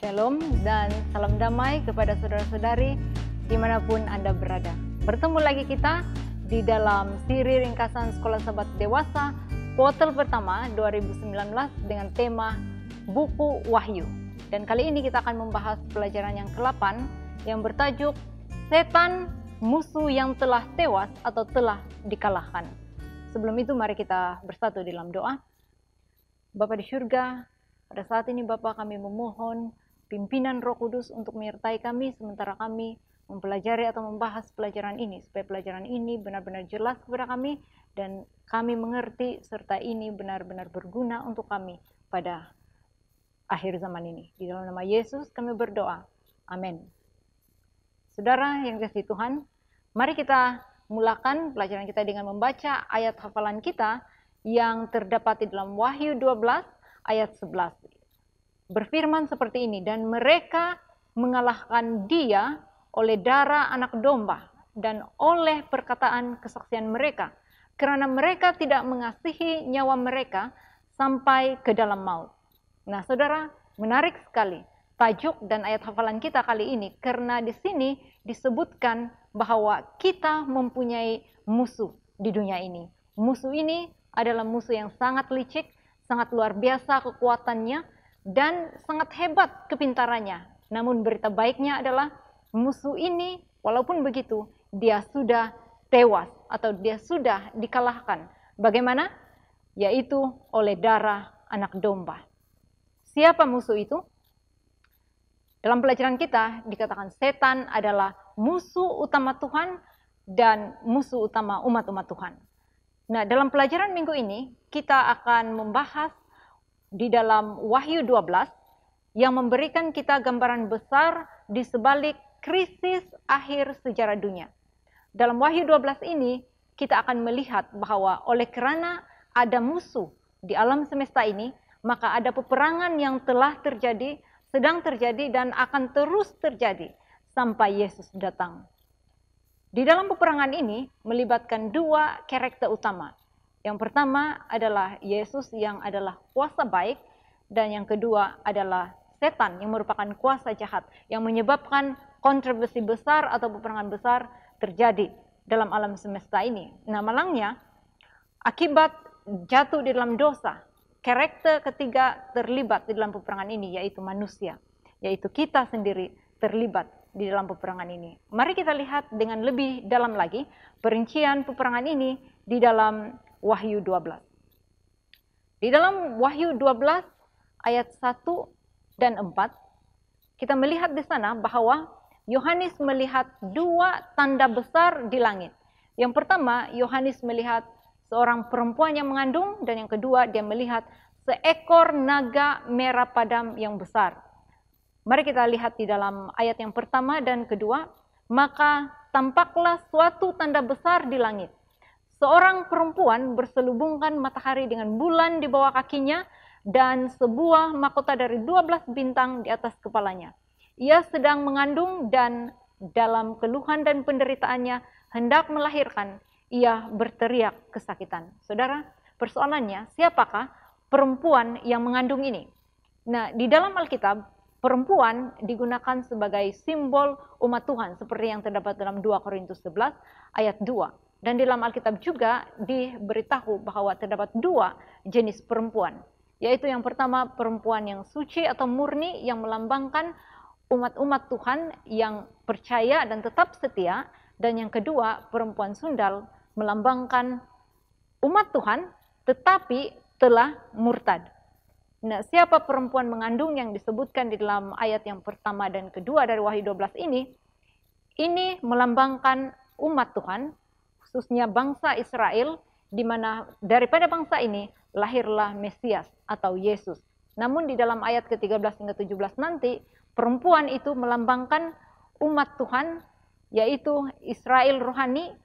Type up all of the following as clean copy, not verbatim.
Shalom dan salam damai kepada saudara-saudari dimanapun Anda berada. Bertemu lagi kita di dalam siri ringkasan Sekolah Sahabat Dewasa kuartal pertama 2019 dengan tema Buku Wahyu. Dan kali ini kita akan membahas pelajaran yang ke-8 yang bertajuk Setan, Musuh yang telah tewas atau telah dikalahkan. Sebelum itu mari kita bersatu dalam doa. Bapa di surga, pada saat ini Bapa kami memohon pimpinan Roh Kudus untuk menyertai kami sementara kami mempelajari atau membahas pelajaran ini, supaya pelajaran ini benar-benar jelas kepada kami dan kami mengerti serta ini benar-benar berguna untuk kami pada akhir zaman ini. Di dalam nama Yesus kami berdoa. Amin. Saudara yang dikasihi Tuhan, mari kita mulakan pelajaran kita dengan membaca ayat hafalan kita yang terdapat di dalam Wahyu 12 ayat 11. Berfirman seperti ini, dan mereka mengalahkan dia oleh darah anak domba dan oleh perkataan kesaksian mereka, karena mereka tidak mengasihi nyawa mereka sampai ke dalam maut. Nah saudara, menarik sekali tajuk dan ayat hafalan kita kali ini, karena di sini disebutkan bahwa kita mempunyai musuh di dunia ini. Musuh ini adalah musuh yang sangat licik, sangat luar biasa kekuatannya, dan sangat hebat kepintarannya. Namun berita baiknya adalah musuh ini walaupun begitu dia sudah tewas atau dia sudah dikalahkan. Bagaimana? Yaitu oleh darah anak domba. Siapa musuh itu? Dalam pelajaran kita dikatakan setan adalah musuh utama Tuhan dan musuh utama umat-umat Tuhan. Nah, dalam pelajaran minggu ini kita akan membahas di dalam Wahyu 12 yang memberikan kita gambaran besar di sebalik krisis akhir sejarah dunia. Dalam Wahyu 12 ini kita akan melihat bahwa oleh kerana ada musuh di alam semesta ini, maka ada peperangan yang telah terjadi, sedang terjadi dan akan terus terjadi sampai Yesus datang. Di dalam peperangan ini melibatkan dua karakter utama. Yang pertama adalah Yesus yang adalah kuasa baik, dan yang kedua adalah setan yang merupakan kuasa jahat yang menyebabkan kontroversi besar atau peperangan besar terjadi dalam alam semesta ini. Nah, malangnya akibat jatuh di dalam dosa, karakter ketiga terlibat di dalam peperangan ini, yaitu manusia, yaitu kita sendiri terlibat di dalam peperangan ini. Mari kita lihat dengan lebih dalam lagi perincian peperangan ini di dalam Wahyu 12. Di dalam Wahyu 12 ayat 1 dan 4, kita melihat di sana bahwa Yohanes melihat dua tanda besar di langit. Yang pertama, Yohanes melihat seorang perempuan yang mengandung, dan yang kedua dia melihat seekor naga merah padam yang besar. Mari kita lihat di dalam ayat yang pertama dan kedua. Maka tampaklah suatu tanda besar di langit. Seorang perempuan berselubungkan matahari dengan bulan di bawah kakinya dan sebuah mahkota dari 12 bintang di atas kepalanya. Ia sedang mengandung dan dalam keluhan dan penderitaannya hendak melahirkan. Ia berteriak kesakitan. Saudara, persoalannya siapakah perempuan yang mengandung ini? Nah, di dalam Alkitab, perempuan digunakan sebagai simbol umat Tuhan seperti yang terdapat dalam 2 Korintus 11 ayat 2. Dan di dalam Alkitab juga diberitahu bahwa terdapat dua jenis perempuan. Yaitu yang pertama perempuan yang suci atau murni yang melambangkan umat-umat Tuhan yang percaya dan tetap setia. Dan yang kedua perempuan sundal melambangkan umat Tuhan tetapi telah murtad. Nah, siapa perempuan mengandung yang disebutkan di dalam ayat yang pertama dan kedua dari Wahyu 12 ini? Ini melambangkan umat Tuhan, khususnya bangsa Israel, di mana daripada bangsa ini lahirlah Mesias atau Yesus. Namun di dalam ayat ke-13 hingga 17 nanti, perempuan itu melambangkan umat Tuhan, yaitu Israel rohani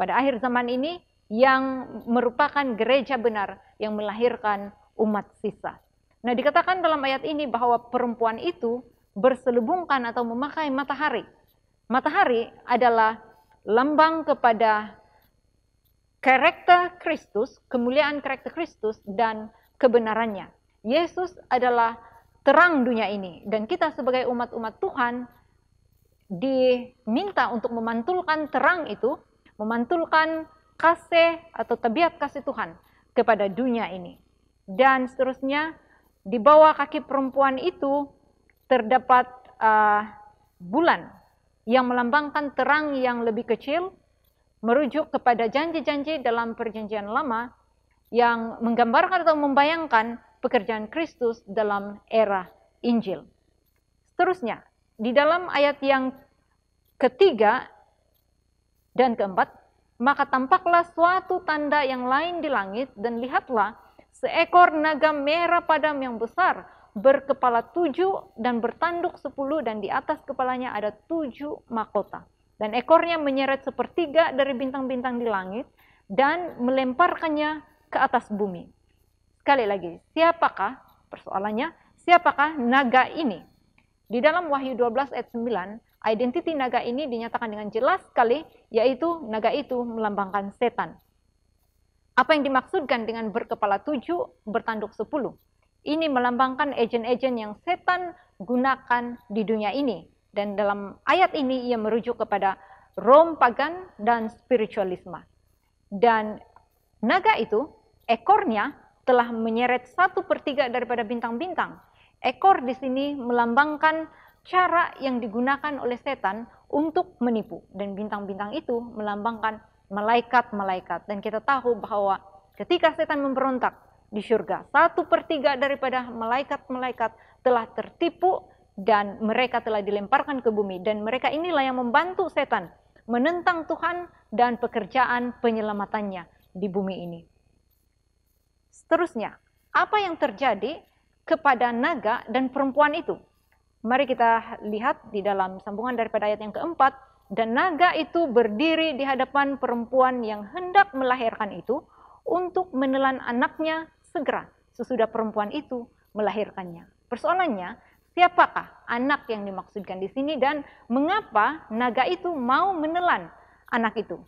pada akhir zaman ini yang merupakan gereja benar yang melahirkan umat sisa. Nah, dikatakan dalam ayat ini bahwa perempuan itu berselubungkan atau memakai matahari. Matahari adalah lambang kepada karakter Kristus, kemuliaan karakter Kristus dan kebenarannya. Yesus adalah terang dunia ini. Dan kita sebagai umat-umat Tuhan diminta untuk memantulkan terang itu, memantulkan kasih atau tabiat kasih Tuhan kepada dunia ini. Dan seterusnya, di bawah kaki perempuan itu terdapat bulan yang melambangkan terang yang lebih kecil, merujuk kepada janji-janji dalam perjanjian lama yang menggambarkan atau membayangkan pekerjaan Kristus dalam era Injil. Seterusnya, di dalam ayat yang ketiga dan keempat, maka tampaklah suatu tanda yang lain di langit, dan lihatlah seekor naga merah padam yang besar, berkepala 7 dan bertanduk 10, dan di atas kepalanya ada 7 mahkota. Dan ekornya menyeret sepertiga dari bintang-bintang di langit dan melemparkannya ke atas bumi. Sekali lagi, siapakah, persoalannya, siapakah naga ini? Di dalam Wahyu 12 ayat 9, identiti naga ini dinyatakan dengan jelas sekali, yaitu naga itu melambangkan setan. Apa yang dimaksudkan dengan berkepala 7, bertanduk 10? Ini melambangkan agen-agen yang setan gunakan di dunia ini. Dan dalam ayat ini ia merujuk kepada Rom pagan dan spiritualisme. Dan naga itu, ekornya telah menyeret 1/3 daripada bintang-bintang. Ekor di sini melambangkan cara yang digunakan oleh setan untuk menipu. Dan bintang-bintang itu melambangkan malaikat-malaikat. Dan kita tahu bahwa ketika setan memberontak di surga, 1/3 daripada malaikat-malaikat telah tertipu dan mereka telah dilemparkan ke bumi. Dan mereka inilah yang membantu setan menentang Tuhan dan pekerjaan penyelamatannya di bumi ini. Seterusnya, apa yang terjadi kepada naga dan perempuan itu? Mari kita lihat di dalam sambungan daripada ayat yang keempat. Dan naga itu berdiri di hadapan perempuan yang hendak melahirkan itu untuk menelan anaknya segera sesudah perempuan itu melahirkannya. Persoalannya, siapakah anak yang dimaksudkan di sini dan mengapa naga itu mau menelan anak itu?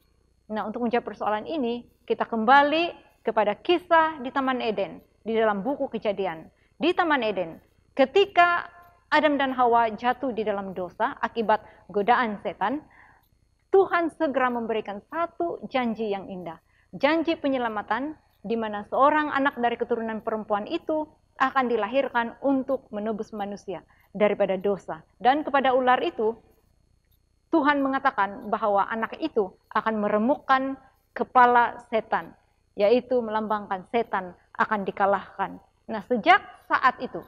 Nah, untuk menjawab persoalan ini, kita kembali kepada kisah di Taman Eden, di dalam buku Kejadian. Di Taman Eden, ketika Adam dan Hawa jatuh di dalam dosa akibat godaan setan, Tuhan segera memberikan satu janji yang indah. Janji penyelamatan, di mana seorang anak dari keturunan perempuan itu akan dilahirkan untuk menebus manusia daripada dosa. Dan kepada ular itu, Tuhan mengatakan bahwa anak itu akan meremukkan kepala setan, yaitu melambangkan setan akan dikalahkan. Nah, sejak saat itu,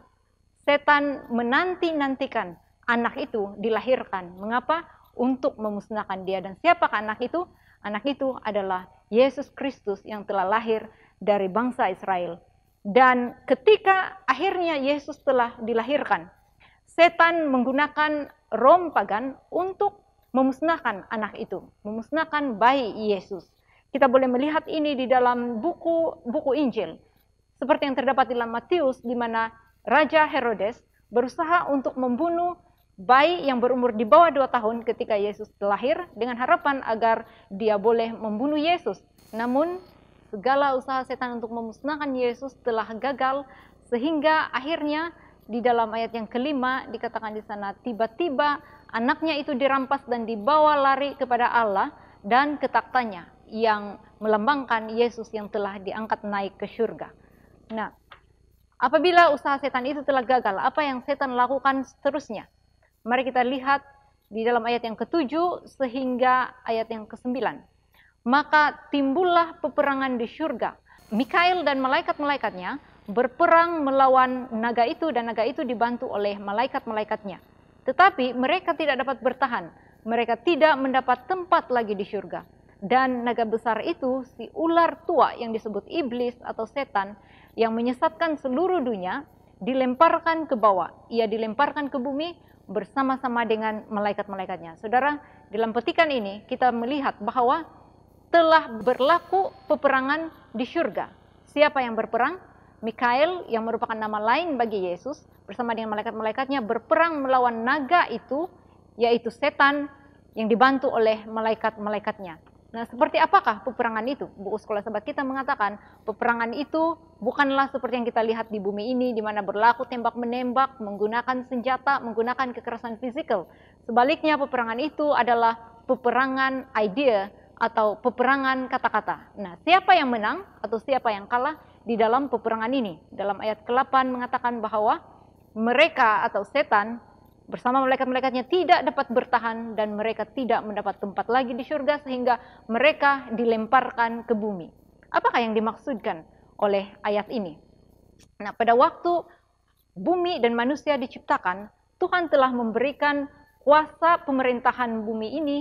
setan menanti-nantikan anak itu dilahirkan. Mengapa? Untuk memusnahkan dia. Dan siapakah anak itu? Anak itu adalah Yesus Kristus yang telah lahir dari bangsa Israel. Dan ketika akhirnya Yesus telah dilahirkan, setan menggunakan Rom pagan untuk memusnahkan anak itu, memusnahkan bayi Yesus. Kita boleh melihat ini di dalam buku Injil, seperti yang terdapat di dalam Matius, di mana Raja Herodes berusaha untuk membunuh bayi yang berumur di bawah 2 tahun ketika Yesus lahir, dengan harapan agar dia boleh membunuh Yesus. Namun segala usaha setan untuk memusnahkan Yesus telah gagal, sehingga akhirnya di dalam ayat yang kelima dikatakan di sana, tiba-tiba anaknya itu dirampas dan dibawa lari kepada Allah dan ke taktanya, yang melambangkan Yesus yang telah diangkat naik ke surga. Nah, apabila usaha setan itu telah gagal, apa yang setan lakukan seterusnya? Mari kita lihat di dalam ayat yang ke-7 sehingga ayat yang ke-9. Maka timbullah peperangan di surga. Mikael dan malaikat-malaikatnya berperang melawan naga itu, dan naga itu dibantu oleh malaikat-malaikatnya. Tetapi mereka tidak dapat bertahan. Mereka tidak mendapat tempat lagi di surga. Dan naga besar itu, si ular tua yang disebut iblis atau setan, yang menyesatkan seluruh dunia, dilemparkan ke bawah. Ia dilemparkan ke bumi bersama-sama dengan malaikat-malaikatnya. Saudara, dalam petikan ini kita melihat bahwa telah berlaku peperangan di surga. Siapa yang berperang? Mikael, yang merupakan nama lain bagi Yesus, bersama dengan malaikat-malaikatnya berperang melawan naga itu, yaitu setan yang dibantu oleh malaikat-malaikatnya. Nah, seperti apakah peperangan itu? Buku Sekolah Sahabat kita mengatakan peperangan itu bukanlah seperti yang kita lihat di bumi ini, di mana berlaku tembak-menembak, menggunakan senjata, menggunakan kekerasan fisikal. Sebaliknya, peperangan itu adalah peperangan ide atau peperangan kata-kata. Nah, siapa yang menang atau siapa yang kalah di dalam peperangan ini? Dalam ayat ke-8 mengatakan bahwa mereka atau setan bersama malaikat-malaikatnya tidak dapat bertahan dan mereka tidak mendapat tempat lagi di surga sehingga mereka dilemparkan ke bumi. Apakah yang dimaksudkan oleh ayat ini? Nah, pada waktu bumi dan manusia diciptakan, Tuhan telah memberikan kuasa pemerintahan bumi ini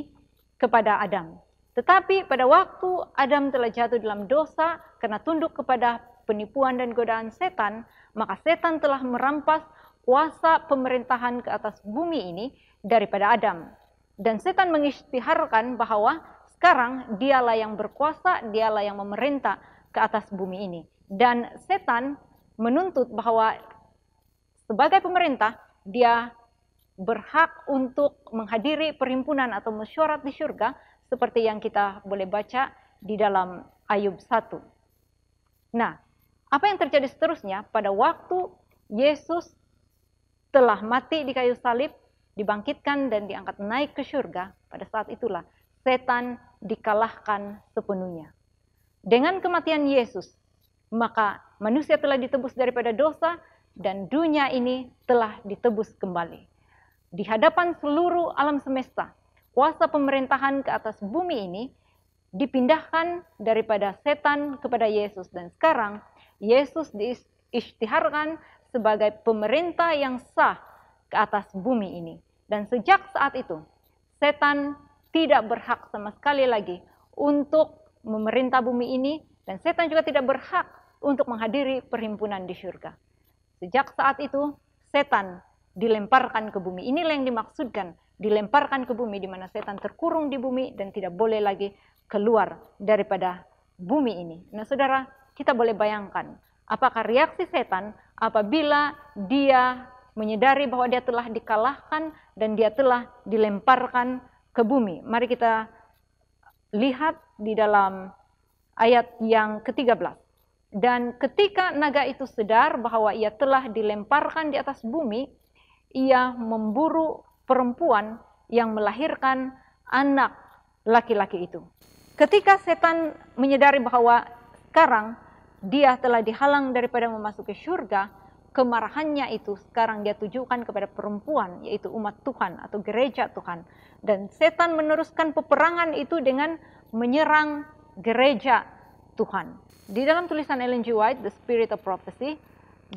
kepada Adam. Tetapi pada waktu Adam telah jatuh dalam dosa karena tunduk kepada penipuan dan godaan setan, maka setan telah merampas kuasa pemerintahan ke atas bumi ini daripada Adam. Dan setan mengisytiharkan bahwa sekarang dialah yang berkuasa, dialah yang memerintah ke atas bumi ini. Dan setan menuntut bahwa sebagai pemerintah, dia berhak untuk menghadiri perhimpunan atau mesyuarat di surga, seperti yang kita boleh baca di dalam Ayub 1. Nah, apa yang terjadi seterusnya pada waktu Yesus telah mati di kayu salib, dibangkitkan dan diangkat naik ke surga, pada saat itulah setan dikalahkan sepenuhnya. Dengan kematian Yesus, maka manusia telah ditebus daripada dosa dan dunia ini telah ditebus kembali. Di hadapan seluruh alam semesta, kuasa pemerintahan ke atas bumi ini dipindahkan daripada setan kepada Yesus, dan sekarang Yesus diisytiharkan sebagai pemerintah yang sah ke atas bumi ini. Dan sejak saat itu, setan tidak berhak sama sekali lagi untuk memerintah bumi ini, dan setan juga tidak berhak untuk menghadiri perhimpunan di surga. Sejak saat itu, setan dilemparkan ke bumi. Inilah yang dimaksudkan, dilemparkan ke bumi, di mana setan terkurung di bumi dan tidak boleh lagi keluar daripada bumi ini. Nah, saudara, kita boleh bayangkan apakah reaksi setan apabila dia menyadari bahwa dia telah dikalahkan dan dia telah dilemparkan ke bumi. Mari kita lihat di dalam ayat yang ke-13. Dan ketika naga itu sadar bahwa ia telah dilemparkan di atas bumi, ia memburu perempuan yang melahirkan anak laki-laki itu. Ketika setan menyadari bahwa sekarang dia telah dihalang daripada memasuki surga, kemarahannya itu sekarang dia tujukan kepada perempuan, yaitu umat Tuhan atau gereja Tuhan. Dan setan meneruskan peperangan itu dengan menyerang gereja Tuhan. Di dalam tulisan Ellen G. White, The Spirit of Prophecy,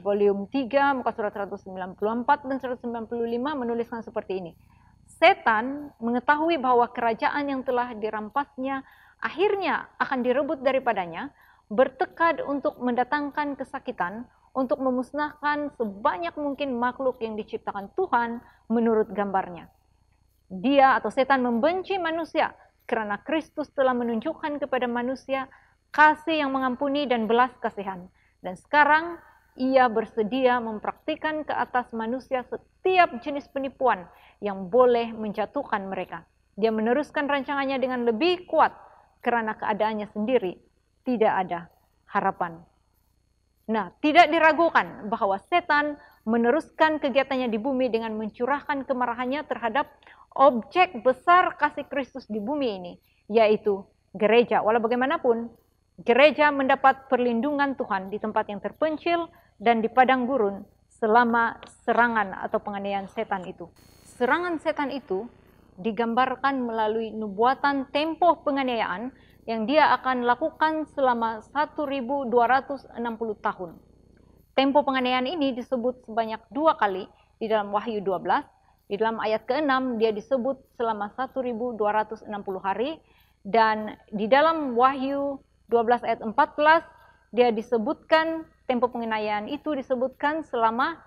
volume 3, muka surat 194 dan 195 menuliskan seperti ini. Setan mengetahui bahwa kerajaan yang telah dirampasnya akhirnya akan direbut daripadanya, bertekad untuk mendatangkan kesakitan, untuk memusnahkan sebanyak mungkin makhluk yang diciptakan Tuhan menurut gambarnya. Dia atau setan membenci manusia karena Kristus telah menunjukkan kepada manusia kasih yang mengampuni dan belas kasihan. Dan sekarang ia bersedia mempraktikkan ke atas manusia setiap jenis penipuan yang boleh menjatuhkan mereka. Dia meneruskan rancangannya dengan lebih kuat karena keadaannya sendiri tidak ada harapan. Nah, tidak diragukan bahwa setan meneruskan kegiatannya di bumi dengan mencurahkan kemarahannya terhadap objek besar kasih Kristus di bumi ini, yaitu gereja. Walau bagaimanapun, gereja mendapat perlindungan Tuhan di tempat yang terpencil dan di padang gurun selama serangan atau penganiayaan setan itu. Serangan setan itu digambarkan melalui nubuatan tempoh penganiayaan yang dia akan lakukan selama 1260 tahun. Tempo penganiayaan ini disebut sebanyak 2 kali di dalam Wahyu 12. Di dalam ayat ke-6 dia disebut selama 1260 hari, dan di dalam Wahyu 12 ayat 14 dia disebutkan tempo penganiayaan itu disebutkan selama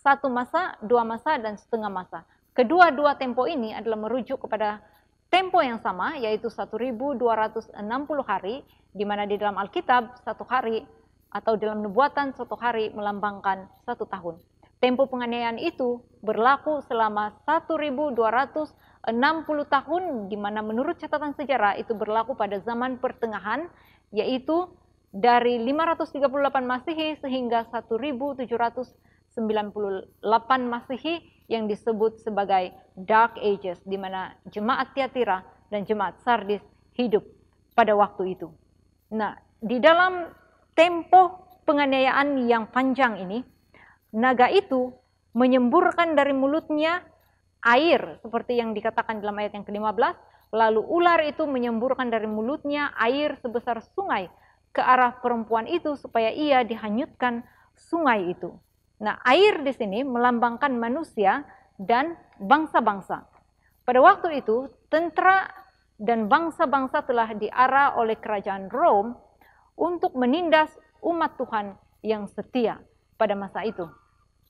1 masa, 2 masa, dan setengah masa. Kedua-dua tempo ini adalah merujuk kepada tempo yang sama, yaitu 1260 hari, di mana di dalam Alkitab 1 hari atau dalam nubuatan 1 hari melambangkan 1 tahun. Tempo penganiayaan itu berlaku selama 1260 60 tahun, di mana menurut catatan sejarah itu berlaku pada zaman pertengahan, yaitu dari 538 Masehi sehingga 1798 Masehi yang disebut sebagai Dark Ages, di mana jemaat Tiatira dan jemaat Sardis hidup pada waktu itu. Nah, di dalam tempo penganiayaan yang panjang ini, naga itu menyemburkan dari mulutnya air, seperti yang dikatakan dalam ayat yang ke-15, lalu ular itu menyemburkan dari mulutnya air sebesar sungai ke arah perempuan itu supaya ia dihanyutkan sungai itu. Nah, air di sini melambangkan manusia dan bangsa-bangsa. Pada waktu itu, tentara dan bangsa-bangsa telah diarah oleh kerajaan Rom untuk menindas umat Tuhan yang setia pada masa itu.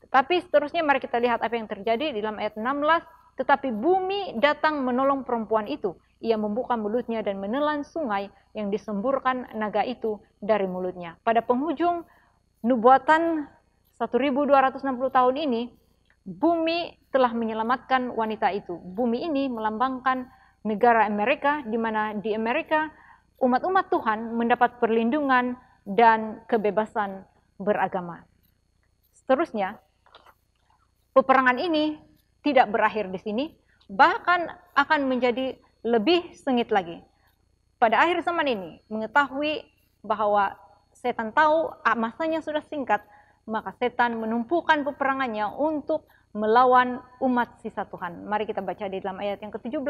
Tetapi seterusnya mari kita lihat apa yang terjadi di dalam ayat 16. Tetapi bumi datang menolong perempuan itu. Ia membuka mulutnya dan menelan sungai yang disemburkan naga itu dari mulutnya. Pada penghujung nubuatan 1260 tahun ini, bumi telah menyelamatkan wanita itu. Bumi ini melambangkan negara Amerika, di mana di Amerika umat-umat Tuhan mendapat perlindungan dan kebebasan beragama. Seterusnya, peperangan ini tidak berakhir di sini, bahkan akan menjadi lebih sengit lagi. Pada akhir zaman ini, mengetahui bahwa setan tahu masanya sudah singkat, maka setan menumpukan peperangannya untuk melawan umat sisa Tuhan. Mari kita baca di dalam ayat yang ke-17.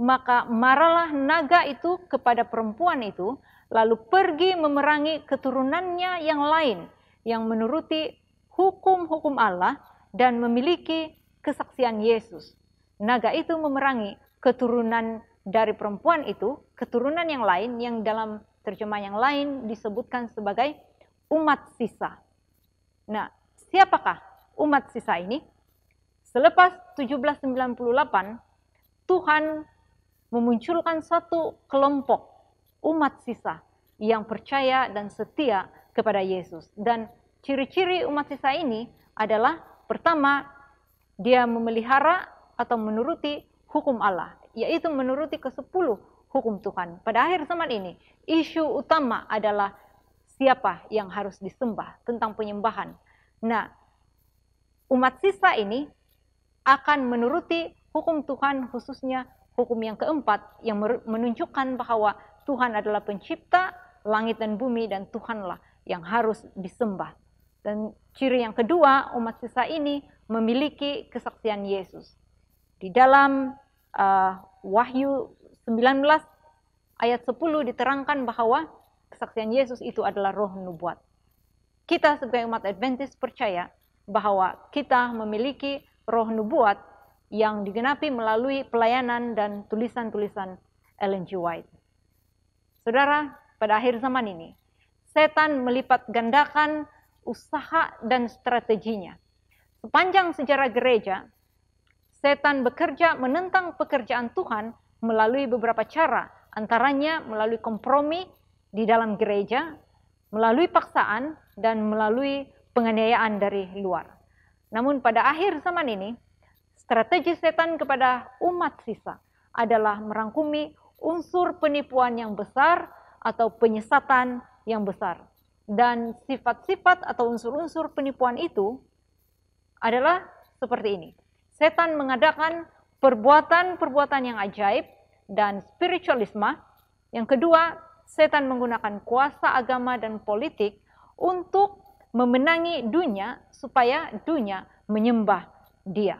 Maka marahlah naga itu kepada perempuan itu, lalu pergi memerangi keturunannya yang lain, yang menuruti hukum-hukum Allah dan memiliki kesaksian Yesus. Naga itu memerangi keturunan dari perempuan itu, keturunan yang lain yang dalam terjemahan yang lain disebutkan sebagai umat sisa. Nah, siapakah umat sisa ini? Selepas 1798, Tuhan memunculkan satu kelompok umat sisa yang percaya dan setia kepada Yesus. Dan ciri-ciri umat sisa ini adalah, pertama, dia memelihara atau menuruti hukum Allah, yaitu menuruti ke-10 hukum Tuhan. Pada akhir zaman ini, isu utama adalah siapa yang harus disembah, tentang penyembahan. Nah, umat sisa ini akan menuruti hukum Tuhan, khususnya hukum yang keempat yang menunjukkan bahwa Tuhan adalah pencipta langit dan bumi dan Tuhanlah yang harus disembah. Dan ciri yang kedua, umat sisa ini memiliki kesaksian Yesus. Di dalam Wahyu 19 ayat 10 diterangkan bahwa kesaksian Yesus itu adalah roh nubuat. Kita sebagai umat Adventist percaya bahwa kita memiliki roh nubuat yang digenapi melalui pelayanan dan tulisan-tulisan Ellen G. White. Saudara, pada akhir zaman ini, setan melipat gandakan usaha dan strateginya. Sepanjang sejarah gereja, setan bekerja menentang pekerjaan Tuhan melalui beberapa cara, antaranya melalui kompromi di dalam gereja, melalui paksaan, dan melalui penganiayaan dari luar. Namun pada akhir zaman ini, strategi setan kepada umat sisa adalah merangkumi unsur penipuan yang besar atau penyesatan yang besar. Dan sifat-sifat atau unsur-unsur penipuan itu adalah seperti ini. Setan mengadakan perbuatan-perbuatan yang ajaib dan spiritualisme. Yang kedua, setan menggunakan kuasa agama dan politik untuk memenangi dunia supaya dunia menyembah dia.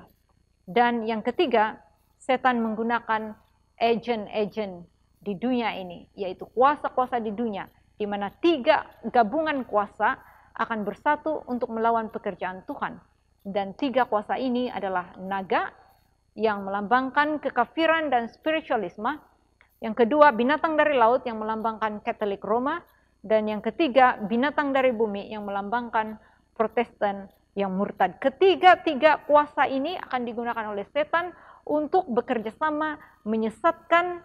Dan yang ketiga, setan menggunakan agen-agen di dunia ini, yaitu kuasa-kuasa di dunia, di mana 3 gabungan kuasa akan bersatu untuk melawan pekerjaan Tuhan. Dan 3 kuasa ini adalah naga yang melambangkan kekafiran dan spiritualisme. Yang kedua, binatang dari laut yang melambangkan Katolik Roma. Dan yang ketiga, binatang dari bumi yang melambangkan Protestan yang murtad. Ketiga-tiga kuasa ini akan digunakan oleh setan untuk bekerja sama menyesatkan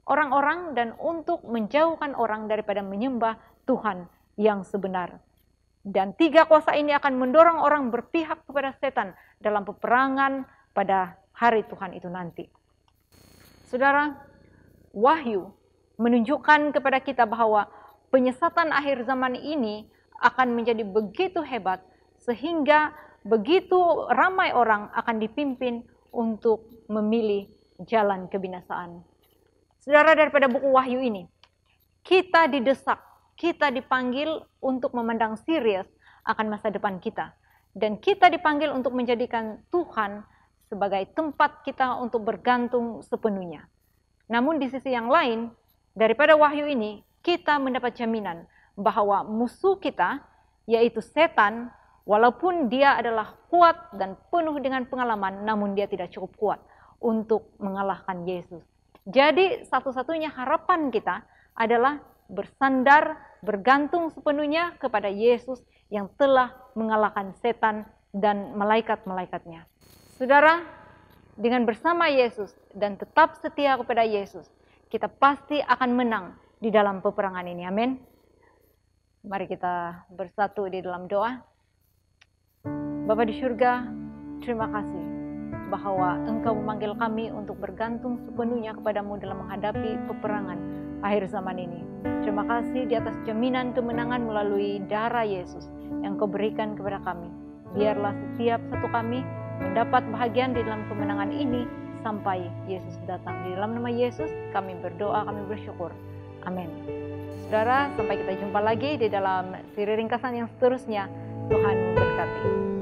orang-orang dan untuk menjauhkan orang daripada menyembah Tuhan yang sebenar. Dan 3 kuasa ini akan mendorong orang berpihak kepada setan dalam peperangan pada hari Tuhan itu nanti. Saudara, Wahyu menunjukkan kepada kita bahwa penyesatan akhir zaman ini akan menjadi begitu hebat sehingga begitu ramai orang akan dipimpin untuk memilih jalan kebinasaan. Saudara, daripada buku Wahyu ini, kita didesak, kita dipanggil untuk memandang serius akan masa depan kita. Dan kita dipanggil untuk menjadikan Tuhan sebagai tempat kita untuk bergantung sepenuhnya. Namun di sisi yang lain, daripada Wahyu ini, kita mendapat jaminan bahwa musuh kita, yaitu setan, walaupun dia adalah kuat dan penuh dengan pengalaman, namun dia tidak cukup kuat untuk mengalahkan Yesus. Jadi satu-satunya harapan kita adalah bersandar, bergantung sepenuhnya kepada Yesus yang telah mengalahkan setan dan malaikat-malaikatnya. Saudara, dengan bersama Yesus dan tetap setia kepada Yesus, kita pasti akan menang di dalam peperangan ini. Amin. Mari kita bersatu di dalam doa. Bapa di surga, terima kasih bahwa Engkau memanggil kami untuk bergantung sepenuhnya kepadamu dalam menghadapi peperangan akhir zaman ini. Terima kasih di atas jaminan kemenangan melalui darah Yesus yang Kau berikan kepada kami. Biarlah setiap satu kami mendapat bahagian di dalam kemenangan ini sampai Yesus datang. Di dalam nama Yesus kami berdoa, kami bersyukur. Amin. Saudara, sampai kita jumpa lagi di dalam siri ringkasan yang seterusnya. Tuhan memberkati.